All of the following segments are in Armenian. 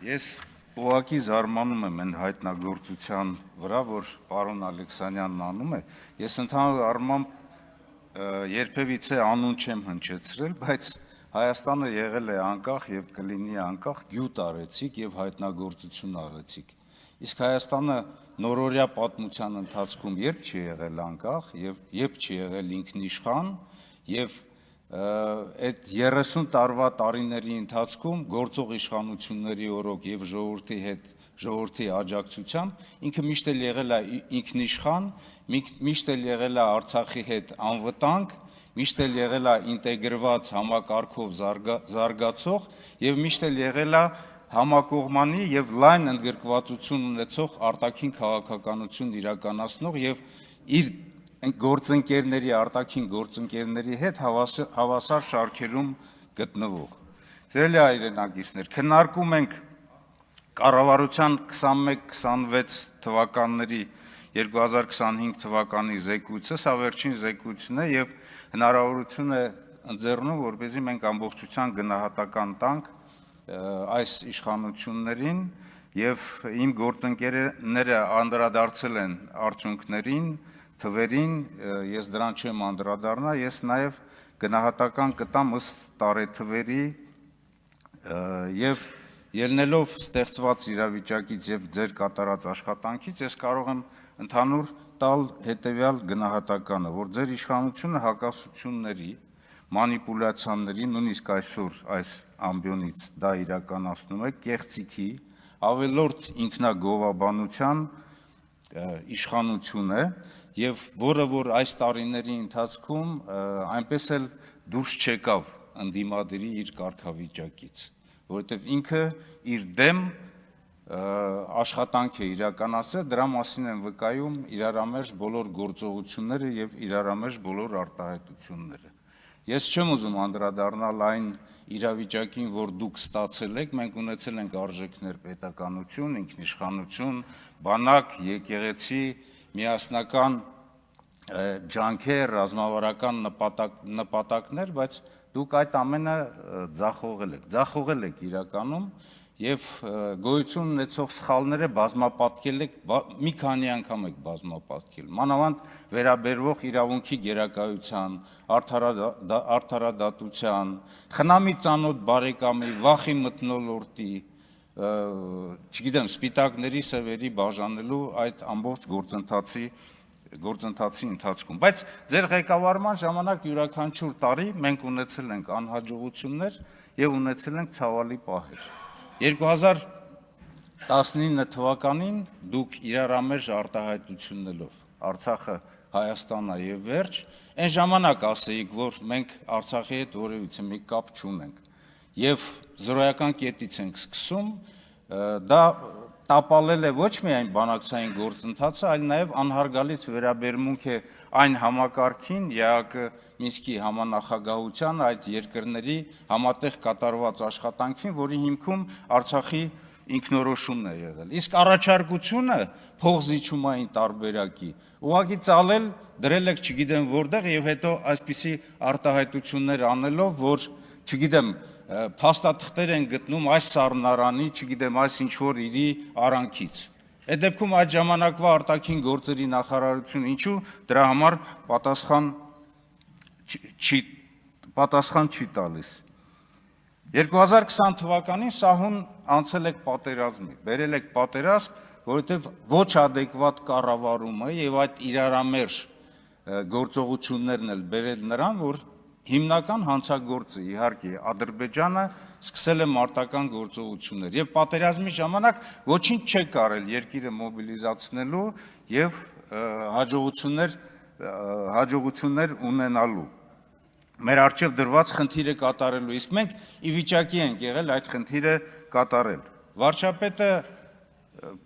Ես ուղղակի զարմանում եմ այն հայտնագործության վրա, որ պարոն Ալեքսանյանն անում է։ Ես ընդհանուր առմամբ երբևիցե անուն չեմ հնչեցրել, բայց Հայաստանը եղել է անկախ եւ կլինի անկախ, գյուտ արեցիք եւ հայտնագործություն արեցիք։ Իսկ Հայաստանը նորօրյա պատմության ընթացքում երբ չի եղել անկախ եւ երբ չի եղել ինքնիշխան եւ այդ 30 տարվա տարիների ընթացքում գործող իշխանությունների օրոք եւ ժողովրդի աջակցությամբ ինքը միշտ էլ եղել է ինքնիշխան, միշտ էլ եղել է Արցախի հետ անվտանգ, միշտ էլ եղել է ինտեգրված համակարգով զարգացող եւ միշտ էլ եղել է համակողմանի եւ լայն ընդգրկվածություն ունեցող արտաքին քաղաքականություն իրականացնող եւ իր գործընկերների, արտաքին գործընկերների հետ հավասար շարքերում գտնվող։ Ձեր հայրենակիցներ, քննարկում ենք կառավարության 21-26 թվականների 2025 թվականի զեկույցը, սա վերջին զեկույցն է եւ հնարավորություն է ընձեռնում, որպեսզի մենք ամբողջությամբ գնահատական տանք այս իշխանություններին եւ իմ գործընկերները անդրադարձել են արդյունքներին, թվերին, ես դրան չեմ անդրադառնա, ես նաև գնահատական կտամ ըստ տարեթվերի եւ ելնելով ստեղծված իրավիճակից եւ ձեր կատարած աշխատանքից, ես կարող եմ ընդհանուր տալ հետեւյալ գնահատականը, որ ձեր իշխանությունը հակասությունների, մանիպուլյացիաների, նույնիսկ այսօր այս ամբիոնից դա իրականացնում է, կեղծիքի, ավելորդ ինքնագովաբանության իշխանություն է եւ որը որ այս տարիների ընթացքում այնպես էլ դուրս չեկավ ընդդիմադիրի իր կարգավիճակից, որովհետեւ ինքը իր դեմ աշխատանք է իրականացրել, դրա մասին են վկայում իրարամերժ բոլոր գործողությունները եւ իրարամերժ բոլոր արտահայտությունները։ Ես չեմ ուզում անդրադառնալ այն իրավիճակին, որ դուք ստացել եք, մենք ունեցել ենք արժեքներ պետականություն, ինքնիշխանություն, բանակ, եկեղեցի, միասնական ջանքեր, ռազմավարական նպատակներ, բայց դուք այդ ամենը ձախողել եք իրականում եւ գոյություն ունեցող սխալները բազմապատկել եք, մի քանի անգամ եք բազմապատկել, մանավանդ վերաբերվող իրավունքի գերակայության, արդարադատության, խնամի ծանոթ բարեկամի, վախի մթնոլորտի, չգիտեմ, սպիտակների սևերի բաժանելու այդ ամբողջ գործընթացի ընթացքում, բայց ձեր ղեկավարման ժամանակ յուրաքանչյուր տարի մենք ունեցել ենք անհաջողություններ եւ ունեցել ենք ցավալի պահեր։ 2019 թվականին դուք իրարամերժ արտահայտություններով Արցախը Հայաստանն է եւ վերջ, այն ժամանակ ասեիք, որ մենք Արցախի հետ որևիցե մի կապ չունենք եւ զրոյական կետից ենք սկսում, դա տապալել է ոչ միայն բանակցային գործընթացը, այլ նաև անհարգալից վերաբերմունք է այն համակարգին, ԵԱԿ Մինսկի համանախագահության այդ երկրների համատեղ կատարված աշխատանքին, որի հիմքում Արցախի ինքնորոշումն է եղել։ Իսկ առաջարկությունը փողզիջումային տարբերակի ուղղակի ծալել դրել եք չգիտեմ որտեղ եւ հետո այսպիսի արտահայտություններ անելով, որ չգիտեմ փաստաթղթեր են գտնում այս սառնարանի, չգիտեմ, այս ինչ-որ իրի արանքից։ Այդ դեպքում այդ ժամանակվա արտաքին գործերի նախարարությունը ինչու դրա համար պատասխան չի տալիս։ 2020 թվականին սահուն անցել եք պատերազմի, բերել եք պատերազմ, որովհետև ոչ ադեկվատ կառավարումը եւ այդ իրարամերժ գործողություններն էլ բերել նրան, որ հիմնական հանցագործը իհարկե Ադրբեջանը սկսել է մարտական գործողություններ եւ պատերազմի ժամանակ ոչինչ չէ կարել երկիրը մոբիլիզացնելու եւ հաջողություններ ունենալու մեր արժեվ դրված խնդիրը կատարելու, իսկ մենք ի վիճակի ենք եղել այդ խնդիրը կատարել։ Վարչապետը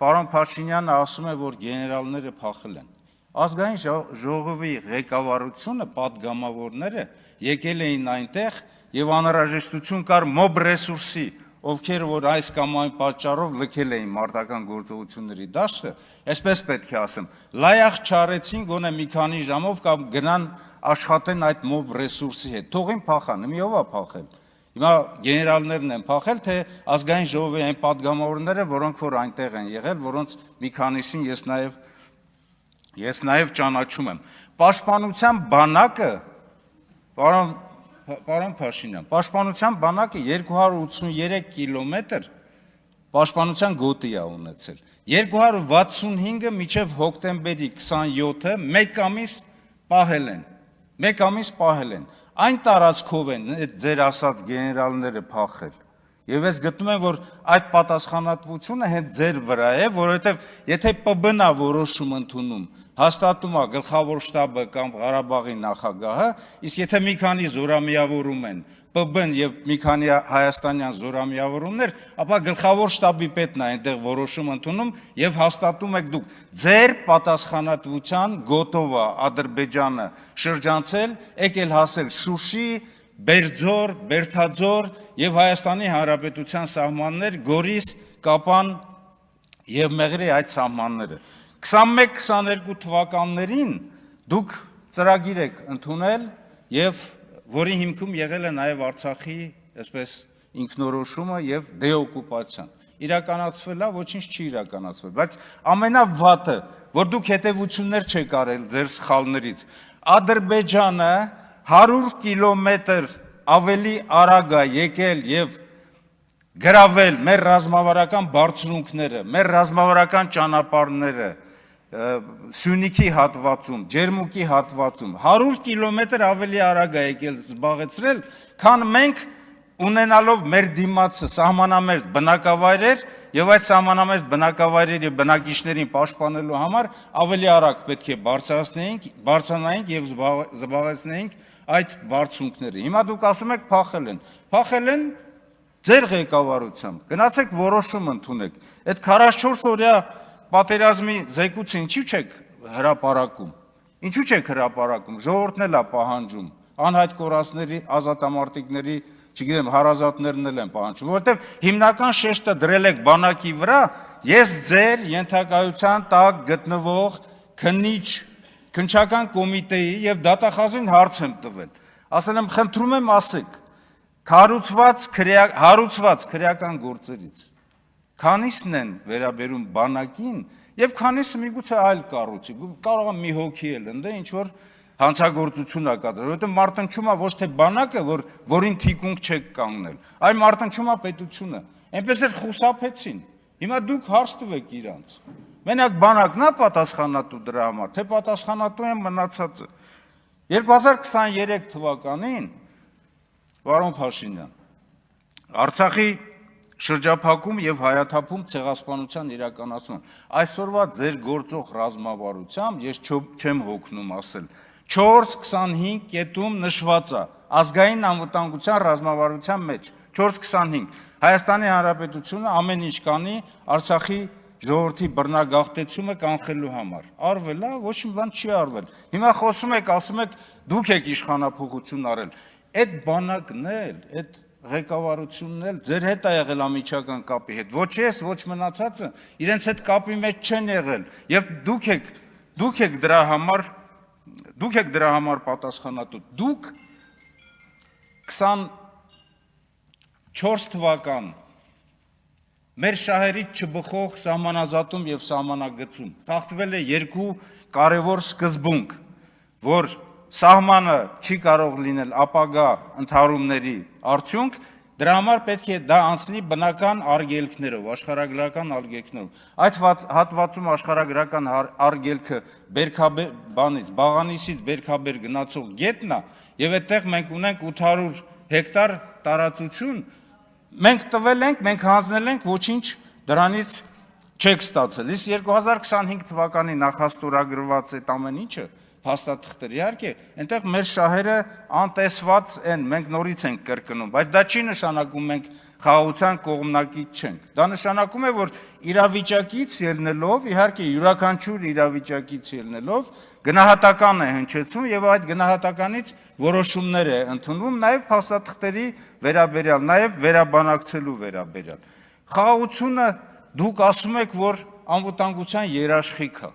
պարոն Փաշինյանը ասում է, որ գեներալները փախել են։ Ազգային ժողովի ղեկավարությունը, պատգամավորները եկել էին այնտեղ եւ անհրաժեշտություն կար մոբ ռեսուրսի, ովքեր որ այս կամ այն պատճառով լքել էին մարտական գործողությունների դաշտը, այսպես պետք է ասեմ, լայախ չարեցին գոնե մի քանի ժամով կամ գնան աշխատեն այդ մոբ ռեսուրսի հետ, թողին փախան, ով է փախել։ Հիմա գեներալներն են փախել, թե ազգային ժողովի այն падգամավորները, որոնք որ այնտեղ են եղել, որոնց մի քանիսին ես նաև ճանաչում եմ։ Պաշտպանության բանակը, պարոն Փաշինյան, պաշտպանության բանակը 283 կիլոմետր պաշտպանության գոտի է ունեցել։ 265-ը մինչև հոկտեմբերի 27-ը մեկ ամիս պահել են։ Այն տարածքով են ձեր ասած գեներալները փախել։ Եվ ես գտնում եմ, որ այդ պատասխանատվությունը հենց ձեր վրա է, որովհետև եթե ՊԲ-ն է որոշում ընդունում, հաստատում է գլխավոր շտաբը կամ Ղարաբաղի նախագահը, իսկ եթե մի քանի զորամիավորում են ՊԲ-ն եւ մի քանի հայաստանյան զորամիավորումներ, ապա գլխավոր շտաբի պետն է այնտեղ որոշում ընդունում եւ հաստատում եք դուք։ Ձեր պատասխանատվության գոտով է Ադրբեջանը շրջանցել, եկել հասել Շուշի, Բերձոր, Բերթաձոր եւ Հայաստանի Հանրապետության սահմաններ, Գորիս, Կապան եւ Մեղրի այդ սահմանները։ 21-22 թվականներին դուք ծրագիր եք ընդունել եւ որի հիմքում եղել է նաև Արցախի, այսպես ինքնորոշումը եւ դեօկուպացիան։ Իրականացվել է, ոչինչ չի իրականացվել, բայց ամենավատը, որ դուք հետևություններ չեք արել ձեր սխալներից, Ադրբեջանը 100 կիլոմետր ավելի արագ է եկել եւ գրավել մեր ռազմավարական բարձունքները, մեր ռազմավարական ճանապարհները, Սյունիքի հատվածում, Ջերմուկի հատվածում 100 կիլոմետր ավելի արագ է եկել զբաղեցրել, քան մենք ունենալով մեր դիմացը սահմանամերձ բնակավայրեր եւ այդ սահմանամերձ բնակավայրերի բնակիչներին պաշտպանելու համար ավելի արագ պետք է բարձրանայինք եւ զբաղեցնեինք այդ բարձունքները։ Հիմա դուք ասում եք փախել են ձեր ղեկավարությամբ։ Գնացեք որոշում ընդունեք։ Այդ 44 օրյա պատերազմի զեկույցը ինչու չեք հրապարակում։ Ինչու չեք հրապարակում։ Ժողովուրդն էլ է պահանջում։ Անհայտ կորածների, ազատամարտիկների, չգիտեմ, հարազատներն էլ են պահանջում, որովհետև հիմնական շեշտը դրել եք բանակի վրա, ես ձեր ենթակայության տակ գտնվող քննչական կոմիտեի եւ դատախազին հարց եմ տվել։ Ասել եմ, խնդրում եմ ասեք, հարուցված քրեական գործերից քանիսն են վերաբերում բանակին եւ քանիսը միգուցե այլ կառույցի, կարող է մի հոգի էլ ընդ ինչ որ հանցագործություն է կատարել, որովհետեւ մարտնչում է ոչ թե բանակը, որին թիկունք չեք կանգնել, այլ մարտնչում է պետությունը։ Այնպես էլ խուսափեցին։ Հիմա դուք հարց տվեք իրանց։ Մենակ բանակն է պատասխանատու դրա համար, թե պատասխանատու են մնացածը։ 2023 թվականին, պարոն Փաշինյան, Արցախի շրջափակում եւ հայաթափում ցեղասպանության իրականացում։ Այսօրվա ձեր գործող ռազմավարությամբ ես չեմ հոգնում ասել 4.25 կետում նշված է ազգային անվտանգության ռազմավարության մեջ 4.25 Հայաստանի Հանրապետությունը ամեն ինչ կանի Արցախի ժողովրդի բռնագաղթեցումը կանխելու համար։ Արվել է, ոչ մի բան չի արվել։ Հիմա խոսում եք, ասում եք դուք եք իշխանափոխություն արել։ Այդ բանակն էլ, այդ ղեկավարությունն էլ ձեր հետ է եղել ամիջական կապի հետ, ոչ ես, ոչ մնացածը իրենց հետ կապի մեջ չեն եղել եւ դուք եք դրա համար պատասխանատու։ Դուք 24 թվական մեր շահերից չբխող սահմանազատում եւ սահմանագծում խախտվել է երկու կարևոր սկզբունք, որ սահմանը չի կարող լինել ապագա ընդհարումների արդյունք, դրա համար պետք է դա անցնի բնական արգելքներով, աշխարհագրական արգելքներով։ Այդ հատվածում աշխարհագրական արգելքը Բաղանիսից Բերքաբեր գնացող գետն է, եւ այդտեղ մենք ունենք 800 հեկտար տարածություն, մենք տվել ենք, մենք հանձնել ենք, ոչինչ դրանից չեք ստացել։ Իսկ 2025 թվականի նախաստորագրված այդ ամեն ինչը փաստաթղթեր, իհարկե, այնտեղ մեր շահերը անտեսված են, մենք նորից ենք կրկնում, բայց դա չի նշանակում մենք խաղաղության կողմնակից չենք։ Դա նշանակում է, որ իրավիճակից ելնելով, իհարկե յուրաքանչյուր իրավիճակից ելնելով գնահատական է հնչեցում եւ այդ գնահատականից որոշումներ է ընդունվում նաեւ փաստաթղթերի վերաբերյալ, նաեւ վերաբանակցելու վերաբերյալ։ Խաղաղությունը դուք ասում եք, որ անվտանգության երաշխիք է։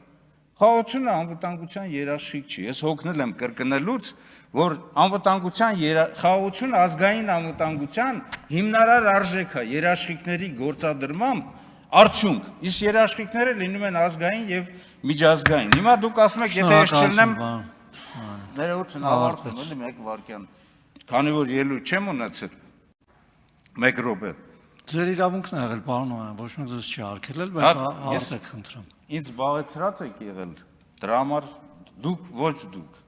Խաղաղությունը անվտանգության երաշխիք չի։ Ես հոգնել եմ կրկնելուց, որ անվտանգության խաղաղություն ազգային անվտանգության հիմնարար արժեք է երաշխիքների գործադրմամբ արդյունք, իսկ երաշխիքները լինում են ազգային եւ միջազգային։ Հիմա դուք ասում եք, եթե ես չլինեմ, ներողություն, ավարտվում էլի 1 վայրկյան, քանի որ ելույթ չեմ ունեցել 1 րոպե։ Ձեր իրավունքն է եղել, պարոն Օյան, ոչ մեկ ձեզ չի արգելել, բայց հարցեք խնդրեմ։ Ինձ զբաղեցրած եք եղել, դրա համար դուք ոչ դուք։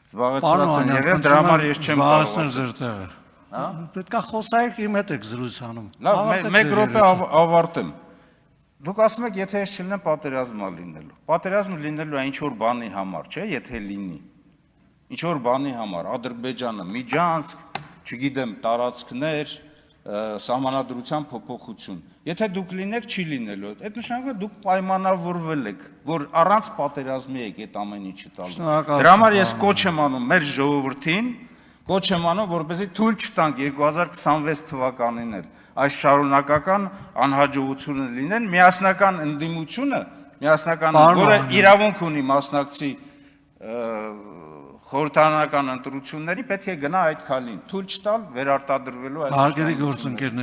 Պարոն Զբաղեցրած են Օյան, եղել, դրա համար ես չեմ զբաղեցնել ձեր տեղը։ Պետք է խոսայեք, իմ հետ եք զրույցանում։ Լավ, 1 րոպե ավարտեմ։ Դուք ասում եք, եթե ես չլինեմ, պատերազմ է լինելու։ Պատերազմը լինելու է ինչ-որ բանի համար, չէ՞, եթե լինի։ Ինչ-որ բանի համար, Ադրբեջանը, Միջանցք, չգիտեմ, տարածքներ, սահմանադրության փոփոխություն։ Եթե դուք լինեք, չի լինելու։ Այդ նշանակում է դուք պայմանավորվել եք, որ առանց պատերազմի եք այդ ամեն ինչը տալու։ Դրա համար ես կոչ եմ անում մեր ժողովրդին, կոչ եմ անում, որպեսզի թույլ չտանք 2026 թվականին էլ այս շարունակական անհաջողությունը լինեն, միասնական ընդդիմությունը, որը իրավունք ունի մասնակցի խորհրդարանական ընտրությունների, պետք է գնա այդ քայլին, թույլ չտալ վերարտադրվելու այդ հարգելի գործընկերներ